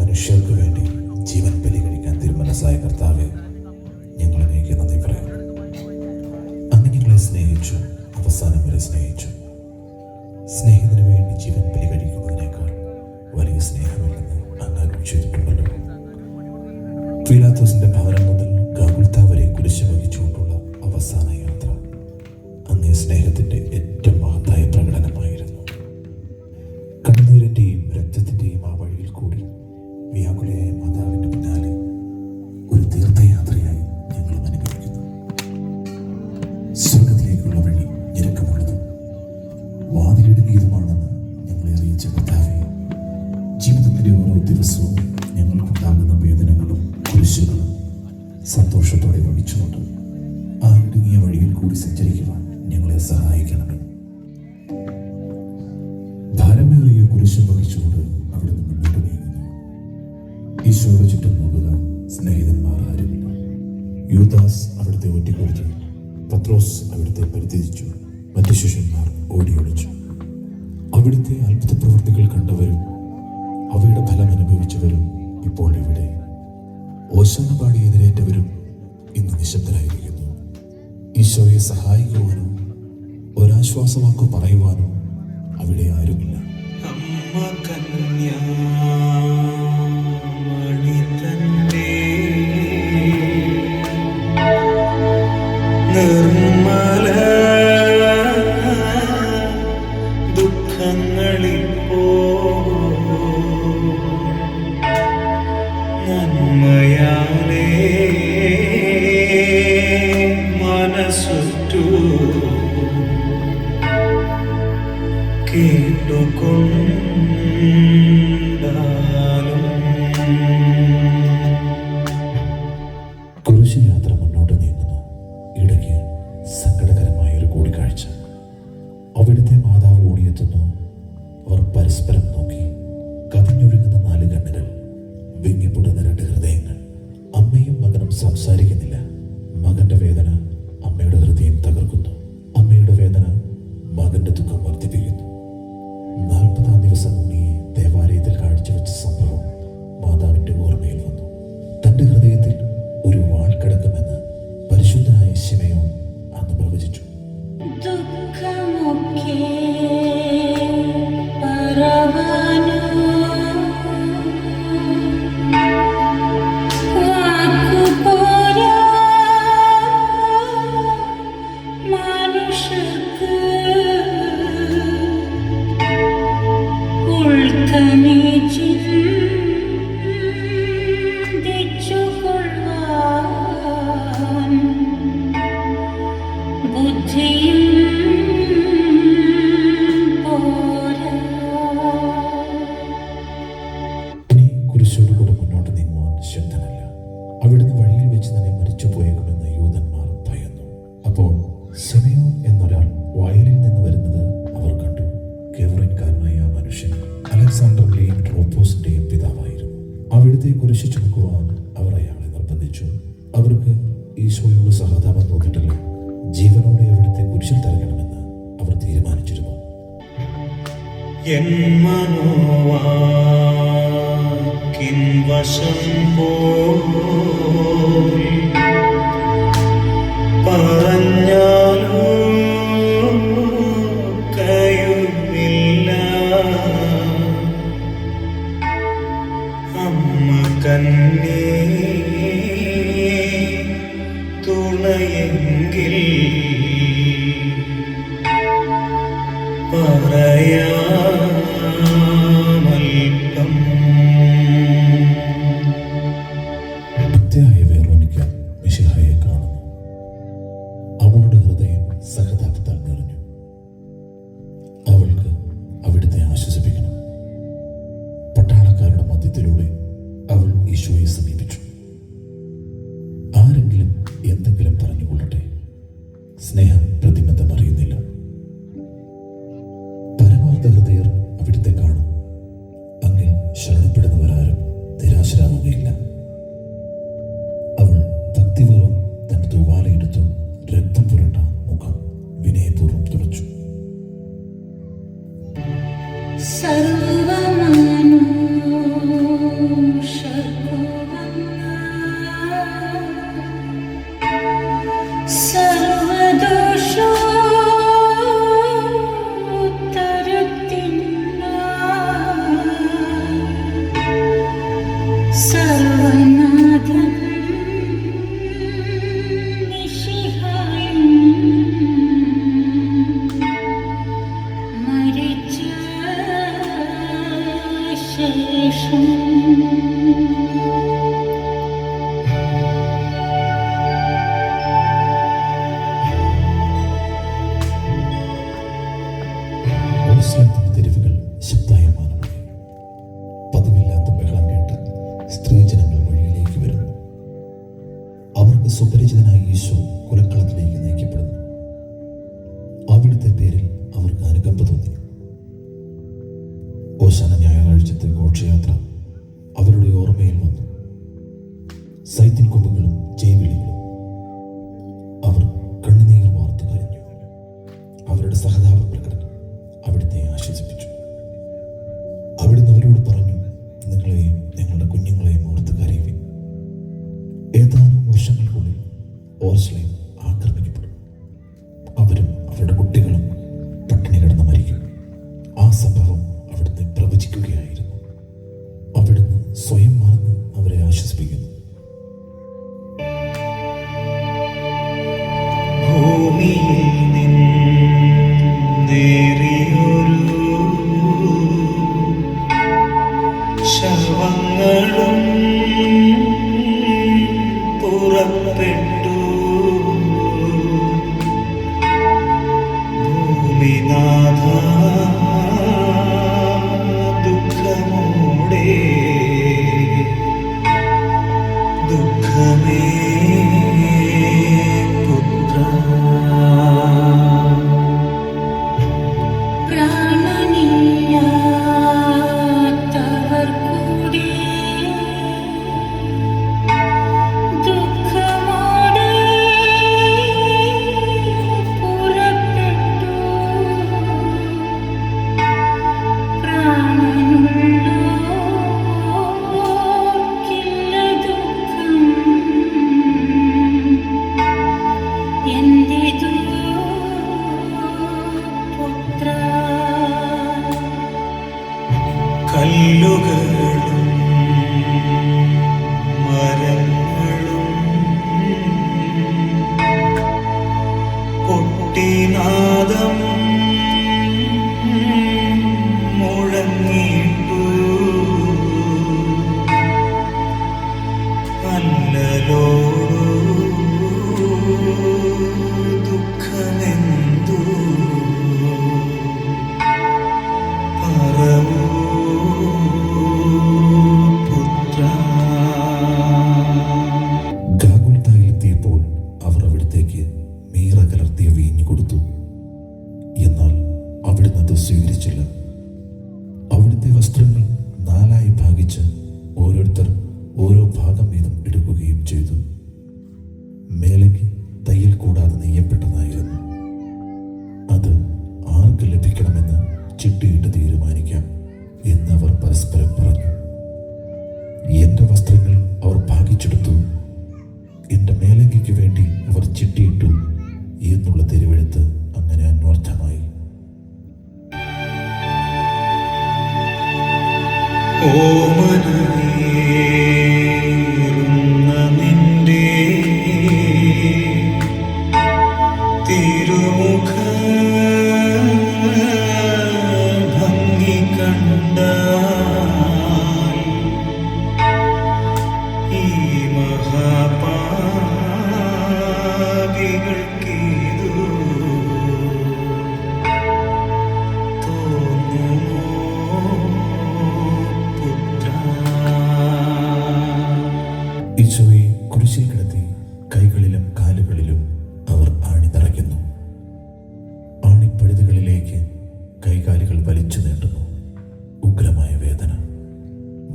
മനുഷ്യർക്ക് വേണ്ടി ജീവൻ ബലി കഴിക്കാൻ തിരുമനസ്സായ കർത്താവെ, ഞങ്ങൾ അങ്ങേക്ക് നന്ദി പറയാം. അങ്ങ് ഞങ്ങളെ സ്നേഹിച്ചു, അവസാനം വരെ സ്നേഹിച്ചു. സ്നേഹിതന് വേണ്ടി ജീവൻ ബലി കഴിക്കുന്നതിനേക്കാൾ വലിയ സ്നേഹമില്ലെന്ന് അങ്ങ് അരുളി ചെയ്തിട്ടുണ്ടല്ലോ. പീലാത്തോസിന്റെ ഭവനം മുതൽ ഗാഗുൽത്ത വരെ കുരിശ് വഹിച്ചുകൊണ്ടുള്ള അവസാന യാത്ര അങ്ങേ സ്നേഹത്തിന്റെ ഏറ്റവും മഹത്തായ പ്രകടനമായിരുന്നു. കണ്ണുനീരിന്റെയും രക്തത്തിന്റെയും ആ വഴിയിൽ കൂടി വ്യാകുലയായ മാതാവിന്റെ പിന്നാലെ ഒരു തീർത്ഥയാത്രയായി ഞങ്ങളും അനുഭവിക്കുന്നു. സ്വർഗത്തിലേക്കുള്ള വഴി ഞെരുക്കമുള്ളതും വാതിലിടുങ്ങിയതുമാണെന്ന് ഞങ്ങളെ അറിയിച്ച കർത്താവേ, ജീവിതത്തിലെ ഓരോ ദിവസവും ഞങ്ങൾക്കുണ്ടാകുന്ന വേദനകളും കുരിശുകളും സന്തോഷത്തോടെ വഹിച്ചുകൊണ്ട് ആ ഇടുങ്ങിയ വഴിയിൽ കൂടി സഞ്ചരിക്കുവാൻ ഞങ്ങളെ സഹായിക്കണമേ. ഭാരമേറിയ കുരിശും വഹിച്ചുകൊണ്ട് അവിടെ നിന്ന് മുന്നോട്ട് നീങ്ങുന്നു. ഈശോയുടെ ചുറ്റും നോക്കുക, സ്നേഹിതന്മാർ ആരുമില്ല. യൂദാസ് അവിടുത്തെ ഒറ്റിക്കൊടുത്തു, പത്രോസ് അവിടുത്തെ പരിത്യജിച്ചു, മറ്റു ശിഷ്യന്മാർ ഓടിയൊളിച്ചു. അവിടുത്തെ അത്ഭുത പ്രവൃത്തികൾ കണ്ടവരും അവയുടെ ഫലം അനുഭവിച്ചവരും ഇപ്പോൾ ഇവിടെ. ഓശാന പാടി എതിരേറ്റവരും ഇന്ന് നിശബ്ദരായിരിക്കുന്നു. ഈശോയെ സഹായിക്കുവാനോ ഒരാശ്വാസവാക്കോ പറയുവാനോ അവിടെ ആരുമില്ല. അമ്മ കന്യാമണി തന്റെ നിർമ്മല ദുഃഖങ്ങളിപ്പോ നന്മയാലേ മനസ്സുറ്റു കേട്ടുകൊണ്ടാലും. കുരിശ് യാത്ര മുന്നോട്ട് നീങ്ങുന്നു. ഇടയ്ക്ക് സങ്കടകരമായ ഒരു കൂടിക്കാഴ്ച. അവിടുത്തെ മാതാവ് ഓടിയെത്തുന്നു. അവർ പരസ്പരം നോക്കി. കതിഞ്ഞൊഴുകുന്ന 4 കണ്ണുകൾ, വിങ്ങിപ്പൊട്ടുന്ന 2 ഹൃദയങ്ങൾ. അമ്മയും മകനും സംസാരിക്കുന്നില്ല. മകന്റെ വേദന അമ്മയുടെ ഹൃദയം തകർക്കുന്നു. അമ്മയുടെ വേദന മകന്റെ ദുഃഖം വർദ്ധിപ്പിക്കുന്നു. 40-ാം ദിവസം ഉണ്ണിയെ ദേവാലയത്തിൽ കാഴ്ചവെച്ച സംഭവം മാതാവിന്റെ ഓർമ്മയിൽ വന്നു. തന്റെ ഹൃദയത്തിൽ ഒരു വാൾ കിടക്കുമെന്ന് പരിശുദ്ധനായ ശിമയോൻ അന്ന് പ്രവചിച്ചു. ദുഃഖമൊക്കെ പരവാനോ വാക്കുപോരാ മനുഷ്യർക്ക് ഉൾക്കണി ചിന്തിച്ചുകൊള്ളുവാൻ ബുദ്ധിയും പോരാ. ഇനി കുരിശോടുകൂടെ മുന്നോട്ട് നീങ്ങുവാൻ ശക്തനല്ല. അവിടുന്ന് വഴിയിൽ വെച്ച് തന്നെ മരിച്ചു പോയേക്കുമെന്ന് യൂതന്മാർ ഭയന്നു. അപ്പോൾ ശിമയോൻ എന്നൊരാൾ വയലിൽ നിന്ന് വരുന്നത് അവർ കണ്ടു. കെവറിൻകാരനായ ആ മനുഷ്യൻ അലക്സാണ്ടറിന്റെയും ട്രോപ്പോസിന്റെയും പിതാവായിരുന്നു. അവിടുത്തെ കുരിശ് ചുമക്കുവാൻ അവർ അയാളെ നിർബന്ധിച്ചു. അവർക്ക് ഈശോയോട് സഹതാപം തോന്നിയിട്ടില്ല. ജീവനോടെ അവിടുത്തെ കുരിശിൽ തറയ്ക്കണമെന്ന് അവർ തീരുമാനിച്ചിരുന്നു. എൻ മനോവാക്കിൻ വശം പോൽ പറഞ്ഞാലോ കഴിവില്ല. അമ്മ കന്നേ തുണയെങ്കിൽ പറയാമൽപ്പം. ഭക്തയായ വെറോനിക്ക മിശിഹായെ കാണുന്നു. അവളുടെ ഹൃദയം സഹതാപത്താൽ നിറഞ്ഞു. അവൾക്ക് അവിടുത്തെ ആശ്വസിപ്പിക്കണം. പട്ടാളക്കാരുടെ മധ്യത്തിലൂടെ അവൾ ഈശോയെ സമീപിച്ചു. ആരെങ്കിലും എന്തെങ്കിലും പറഞ്ഞുകൊള്ളട്ടെ. സ്ത്രീജനങ്ങൾ വഴിയിലേക്ക് വരുന്നു. അവർക്ക് സുപരിചിതനായ ഈശോ കുലക്കളത്തിലേക്ക് നയിക്കപ്പെടുന്നു. അവിടുത്തെ പേരിൽ അവർക്ക് അനുകമ്പ തോന്നി. ഓശാന ഞായറാഴ്ചത്തെ ഘോഷയാത്ര അവരുടെ ഓർമ്മയിൽ വന്നു. സൈത്തിൻ കൊമ്പുകളും ജൈവിളികളും. അവർ കണ്ണുനീർ വാർത്തു കരഞ്ഞു. അവരുടെ സഹതാപ പ്രകടനം അവിടുത്തെ ആശ്വസിപ്പിച്ചു. അവിടുന്ന് അവരോട് പറഞ്ഞു, നിങ്ങളെയും നിങ്ങളുടെ കുഞ്ഞുങ്ങളെയും ഓർത്ത് കരയുവിൻ. ഏതാനും വർഷങ്ങൾക്കുള്ളിൽ ഓർസ്ലേം ആക്രമിക്കപ്പെടും. അവരും അവരുടെ കുട്ടികളും പട്ടിണി കിടന്ന് മരിക്കും. ആ സംഭവം അവിടുന്ന് പ്രവചിക്കുകയായിരുന്നു. അവിടുന്ന് സ്വയം മറന്ന് അവരെ ആശ്വസിപ്പിക്കുന്നു. ഭൂമിയിൽ നിന്നേറിയൊരു ശവങ്ങളും പുറപ്പെട്ടു. ഭൂമിനാഥ ദുഃഖമോടെ ദുഃഖമേ പുത്ര. പ്രാണനില്ലാത്തവർ കൂടി ദുഃഖമോടെ പുറപ്പെട്ടു. പ്രാണനുള്ളോർക്കില്ല ദുഃഖം. എന്റേതു പുത്ര. കല്ലുകളും മരങ്ങളും പൊട്ടിനാദം മുഴങ്ങിട്ടു. അല്ലലോടു ദുഃഖമെന്തു പറവൂ പുത്ര. ഗാഗുൽത്തായിലെത്തിയപ്പോൾ അവർ അവിടത്തേക്ക് മീറ കലർത്തിയ വീഞ്ഞു കൊടുത്തു. എന്നാൽ അവിടുന്ന് അത് സ്വീകരിച്ചില്ല. അവിടുത്തെ വസ്ത്രങ്ങൾ 4 ഭാഗിച്ച് ഓരോരുത്തർ ഓരോ ഭാഗം വീതം എടുക്കുകയും ചെയ്തു. മേലേക്ക് തയ്യൽ കൂടാതെ നെയ്യപ്പെട്ടതായിരുന്നു. അത് ആർക്ക് ലഭിക്കണമെന്ന് ചിട്ടിയിട്ട് തീരുമാനിക്കാം എന്നവർ പരസ്പരം പറഞ്ഞു. എന്റെ വസ്ത്രങ്ങൾ അവർ ഭാഗിച്ചെടുത്തു, എന്റെ മേലങ്കിക്ക് വേണ്ടി അവർ ചിട്ടിയിട്ടു എന്നുള്ള തിരുവെഴുത്ത് അങ്ങനെ അന്വർത്ഥമായി. ഓമനേറുന്ന നിന്റെ തിരുമുഖ ഭംഗി കണ്ടാൽ ഈ മഹാപാപികൾക്കിതു തോന്നുമോ പുത്ര. ഈശോയെ കുരിശിൽ കിടത്തി കൈകളിലും കാലുകളിലും അവർ ആണി തറയ്ക്കുന്നു. ആണിപ്പഴുതുകളിലേക്ക് കൈകാലുകൾ വലിച്ചു നീട്ടുന്നു. ഉഗ്രമായ വേദന,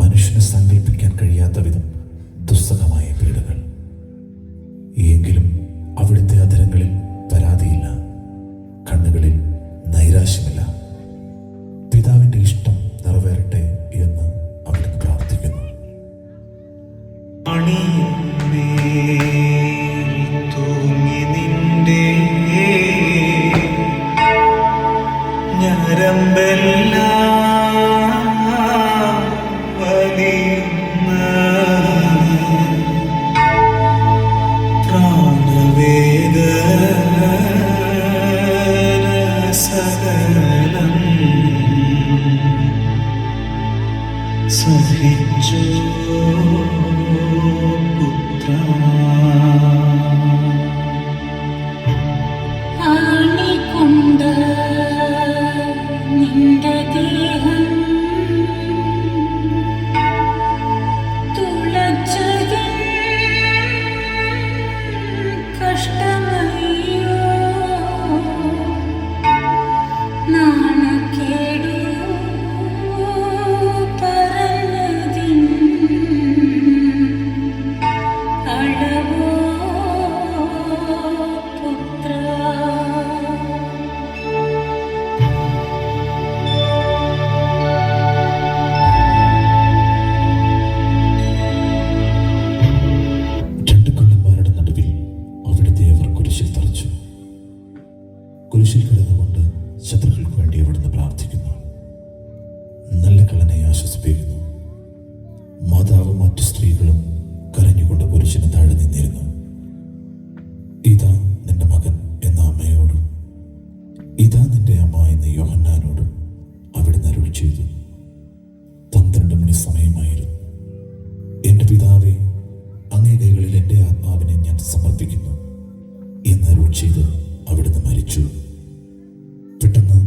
മനുഷ്യന് സങ്കല്പിക്കാൻ കഴിയാത്ത വിധം ദുസ്സഹമായ പീഡകൾ. എങ്കിലും അവിടുത്തെ അധരങ്ങളിൽ പരാതിയില്ല, കണ്ണുകളിൽ നൈരാശ്യമില്ല. പിതാവിൻ്റെ ഇഷ്ടം നിറവേറട്ടെ എന്ന് അവിടുന്ന് പ്രാർത്ഥിക്കുന്നു. അണിമേൽ തൂങ്ങി നിന്റെ ഞരമ്പെല്ലാം വലിയുന്ന പ്രാണവേദന സകലം സഹിച്ചു പുത്ര. ആണികൊണ്ട് നിന്റെ ദേഹം മറ്റു സ്ത്രീകളും കരഞ്ഞുകൊണ്ട് കുരിശിന് താഴെ നിന്നിരുന്നു. ഇതാ നിന്റെ മകൻ എന്ന അമ്മയോടും ഇതാ നിന്റെ അമ്മ എന്ന യോഹന്നാനോടും അവിടുന്ന് അരുളി ചെയ്തു. 12 മണി സമയമായിരുന്നു. എൻ്റെ പിതാവേ, അങ്ങേ കൈകളിൽ എൻ്റെ ആത്മാവിനെ ഞാൻ സമർപ്പിക്കുന്നു എന്ന് അരുളി ചെയ്ത് അവിടുന്ന് മരിച്ചു. പെട്ടെന്ന്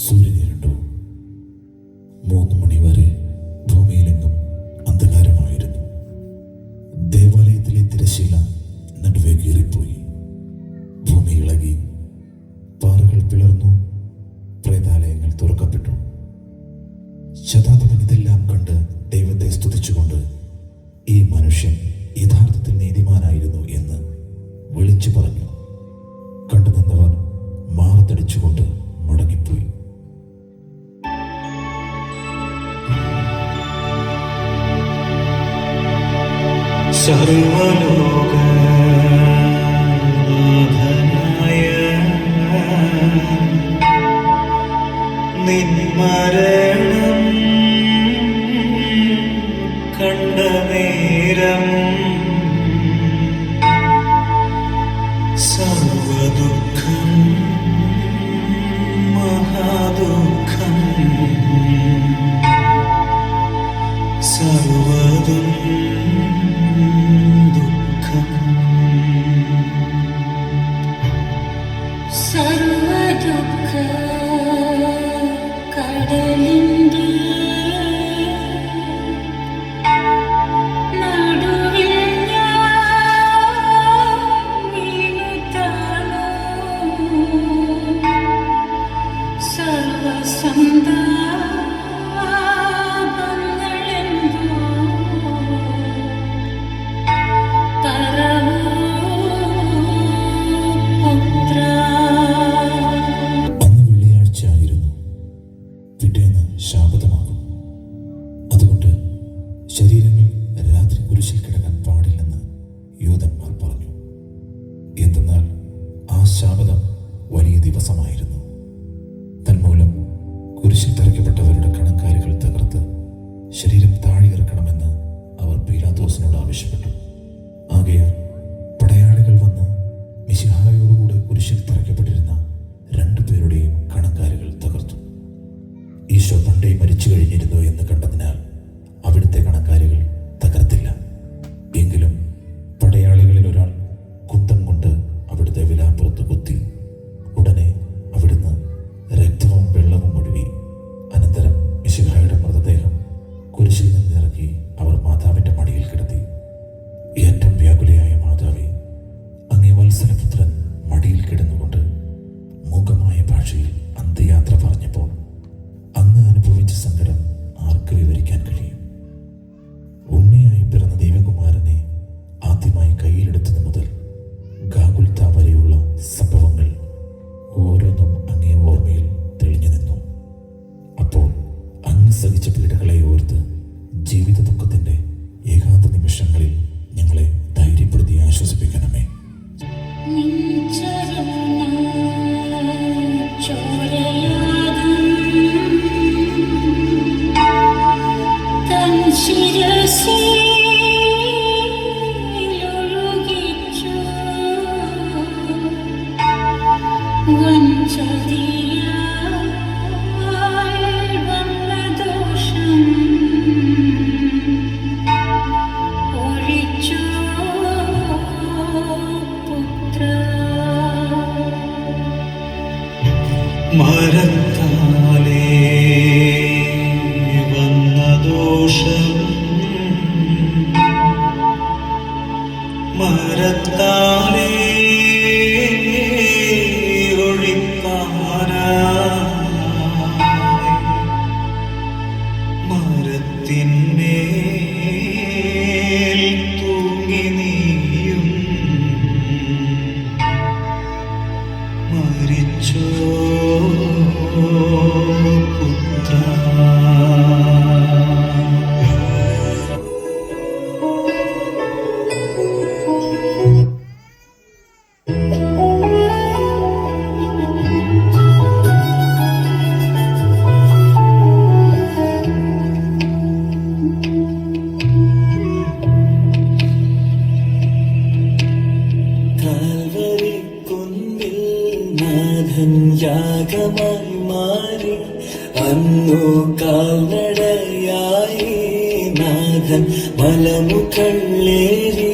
സൂര്യൻ ഇരുണ്ടു. 3 മണി വരെ ഭൂമിയിലെങ്ങും അന്ധകാരമായിരുന്നു. ദേവാലയത്തിലെ തിരശ്ശീല നടുവേ കീറിപ്പോയി. ഭൂമി ഇളകി, പാറകൾ പിളർന്നു, പ്രേതാലയങ്ങൾ തുറക്കപ്പെട്ടു. ശതാധിപൻ ഇതെല്ലാം കണ്ട് ദൈവത്തെ സ്തുതിച്ചുകൊണ്ട് ഈ മനുഷ്യൻ യഥാർത്ഥത്തിൽ നീതിമാനായിരുന്നു എന്ന് വിളിച്ചു പറഞ്ഞു. കണ്ടു നിന്നവർ മാറത്തടിച്ചുകൊണ്ട് മടങ്ങിപ്പോയി. സർവലോകനാഥനായ നിൻ മരണം കണ്ട നേരം സർവദുഃഖം മഹാദുഃഖം സർവതും ദുഃഖം സർവദുഃഖ കടലിന്റെ നടുവിൽ ഞാൻ വീണു താണു. സർവസന്താപങ്ങളെന്തോ പറവൂ പുത്രാ. അന്ന് വെള്ളിയാഴ്ച ആയിരുന്നു. പിറ്റേന്ന് ശാബതമാകും. അതുകൊണ്ട് ശരീരങ്ങൾ രാത്രി കുരിശിൽ കിടക്കാൻ പാടില്ലെന്ന് യൂദന്മാർ പറഞ്ഞു. എന്തെന്നാൽ ആ ശാബതം വലിയ ദിവസമായിരുന്നു. തന്മൂലം കുരിശിൽ തറയ്ക്കപ്പെട്ടവരുടെ കണങ്കാലുകൾ തകർത്ത് ശരീരം താഴെ ഇറക്കണമെന്ന് അവർ പീലാത്തോസിനോട് ആവശ്യപ്പെട്ടു. ആകയാൽ പടയാളികൾ വന്ന് മിശിഹായോടുകൂടെ കുരിശിൽ തറയ്ക്കപ്പെട്ടിരുന്ന 2 പേരുടെയും കണങ്കാലുകൾ തകർത്തു. ഈശോ പണ്ടേ മരിച്ചു കഴിഞ്ഞിരുന്നു എന്ന് കണ്ടതിനാൽ അവിടുത്തെ കണങ്കാലുകൾ തകർത്തില്ല. എങ്കിലും പടയാളികളിൽ ഒരാൾ കുന്തം കൊണ്ട് അവിടുത്തെ വിലാപ്പുറത്ത് കുത്തി. ഉടനെ അവിടുന്ന് രക്തവും വെള്ളവും ഒഴുകി. അനന്തരം മിശിഹായുടെ മൃതദേഹം കുരിശിൽ നിന്നിറക്കി അവർ മാതാവിൻ്റെ മടിയിൽ കിടത്തി. ഏറ്റവും വ്യാകുലയായ മാതാവേ, അങ്ങേ വത്സലപുത്രൻ മടിയിൽ കിടന്നുകൊണ്ട് മൂകമായ ഭാഷയിൽ അന്ത്യയാത്ര പറഞ്ഞപ്പോൾ അങ്ങ് അനുഭവിച്ച സങ്കടം ആർക്ക് വിവരിക്കാൻ കഴിയും? ഉണ്ണിയായി പിറന്ന ദൈവകുമാരനെ ആദ്യമായി കയ്യിലെടുത്തത് മുതൽ ഗാഗുൽത്ത വരെയുള്ള സംഭവങ്ങൾ ഓരോന്നും അങ്ങേ ഓർമ്മയിൽ തെളിഞ്ഞു നിന്നു. അപ്പോൾ അങ്ങ് സഹിച്ച പീഡകളെ ഓർത്ത് ജീവിത ദുഃഖത്തിൻ്റെ ഏകാന്ത നിമിഷങ്ങളിൽ ഞങ്ങളെ ധൈര്യപ്പെടുത്തി ആശ്വസിപ്പിക്കണമേ. നിൻ ചരണ ചോരയാകും തൻ ശിരസിലൊഴുകിച്ചു. വഞ്ചതിയാൽ വന്ന ദോഷം ഒഴിച്ചു പുത്രാ. മരത്താലേ വന്ന ദോഷം മരത്താലേ ഒഴിപ്പാനായി മരത്തിന്മേൽ തൂങ്ങി നീയും മരിച്ചോ പുത്രാ. രാഗമായി മാറി അന്നു കാൽനടയായി നാഥൻ മലമുകളേറി